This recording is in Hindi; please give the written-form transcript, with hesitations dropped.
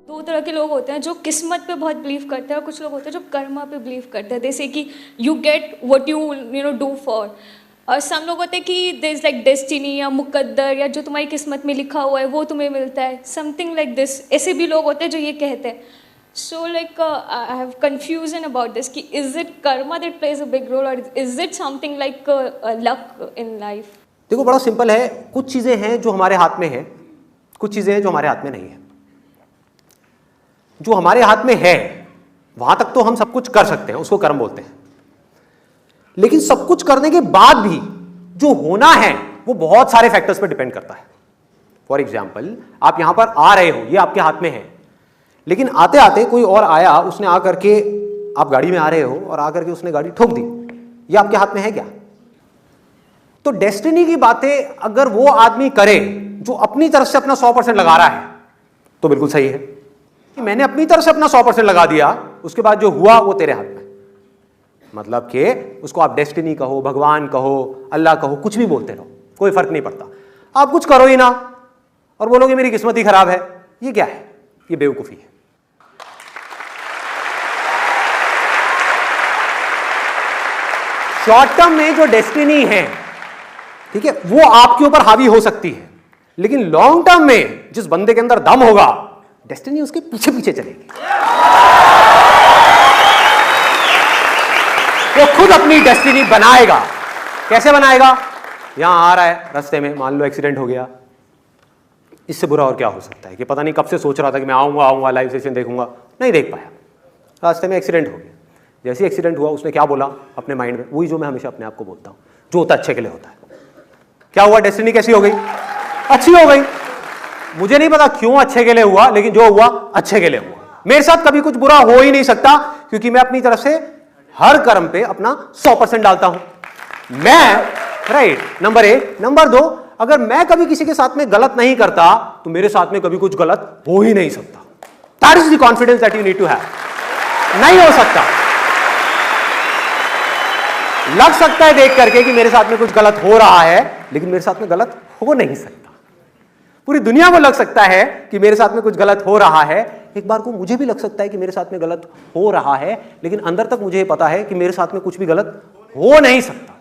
दो तरह के लोग होते हैं जो किस्मत पे बहुत बिलीव करते हैं और कुछ लोग होते हैं जो कर्मा पे बिलीव करते हैं। जैसे कि you get what you do for. और सम लोग होते हैं कि देयर इज लाइक डेस्टिनी या मुकद्दर या जो तुम्हारी किस्मत में लिखा हुआ है वो तुम्हें मिलता है, समथिंग लाइक दिस। ऐसे भी लोग होते हैं जो ये कहते हैं। So like I have confusion about this कि is it karma that plays a big role और is it something like luck in life? देखो बड़ा सिंपल है, कुछ चीजें हैं जो हमारे हाथ में है, कुछ चीजें हैं जो हमारे हाथ में नहीं है। जो हमारे हाथ में है वहां तक तो हम सब कुछ कर सकते हैं, उसको कर्म बोलते हैं। लेकिन सब कुछ करने के बाद भी जो होना है वो बहुत सारे फैक्टर्स पर डिपेंड करता है। फॉर एग्जाम्पल, आप यहां पर आ रहे हो, ये आपके हाथ में है, लेकिन आते आते कोई और आया, उसने आकर के, आप गाड़ी में आ रहे हो और आकर के उसने गाड़ी ठोक दी, ये आपके हाथ में है क्या? तो डेस्टिनी की बातें अगर वो आदमी करे जो अपनी तरफ से अपना 100% लगा रहा है तो बिल्कुल सही है कि मैंने अपनी तरफ से अपना 100% लगा दिया, उसके बाद जो हुआ वो तेरे हाथ में। मतलब कि उसको आप डेस्टिनी कहो, भगवान कहो, अल्लाह कहो, कुछ भी बोलते रहो, कोई फर्क नहीं पड़ता। आप कुछ करो ही ना और बोलोगे मेरी किस्मत ही खराब है, ये क्या है? ये बेवकूफी है। शॉर्ट टर्म में जो डेस्टिनी है, ठीक है, वो आपके ऊपर हावी हो सकती है, लेकिन लॉन्ग टर्म में जिस बंदे के अंदर दम होगा, डेस्टिनी उसके पीछे पीछे चलेगी। वो खुद अपनी डेस्टिनी बनाएगा। कैसे बनाएगा? यहां आ रहा है, रास्ते में मान लो एक्सीडेंट हो गया, इससे बुरा और क्या हो सकता है कि पता नहीं कब से सोच रहा था कि मैं आऊंगा लाइव सेशन देखूंगा, नहीं देख पाया, रास्ते में एक्सीडेंट हो गया। जैसे एक्सीडेंट हुआ, उसने क्या बोला अपने माइंड में? वही जो मैं हमेशा अपने आप को बोलता हूं, जो होता अच्छे के लिए होता है। क्या हुआ? डेस्टिनी कैसी हो गई? अच्छी हो गई। मुझे नहीं पता क्यों अच्छे के लिए हुआ, लेकिन जो हुआ अच्छे के लिए हुआ। मेरे साथ कभी कुछ बुरा हो ही नहीं सकता, क्योंकि मैं अपनी तरफ से हर कर्म पे अपना 100% डालता हूं। मैं राइट, नंबर 1। नंबर 2, अगर मैं कभी किसी के साथ में गलत नहीं करता तो मेरे साथ में कभी कुछ गलत हो ही नहीं सकता। That is the confidence that you need to have. नहीं हो सकता। लग सकता है देख करके कि मेरे साथ में कुछ गलत हो रहा है, लेकिन मेरे साथ में गलत हो नहीं सकता। पूरी दुनिया को लग सकता है कि मेरे साथ में कुछ गलत हो रहा है, एक बार को मुझे भी लग सकता है कि मेरे साथ में गलत हो रहा है, लेकिन अंदर तक मुझे पता है कि मेरे साथ में कुछ भी गलत हो नहीं सकता।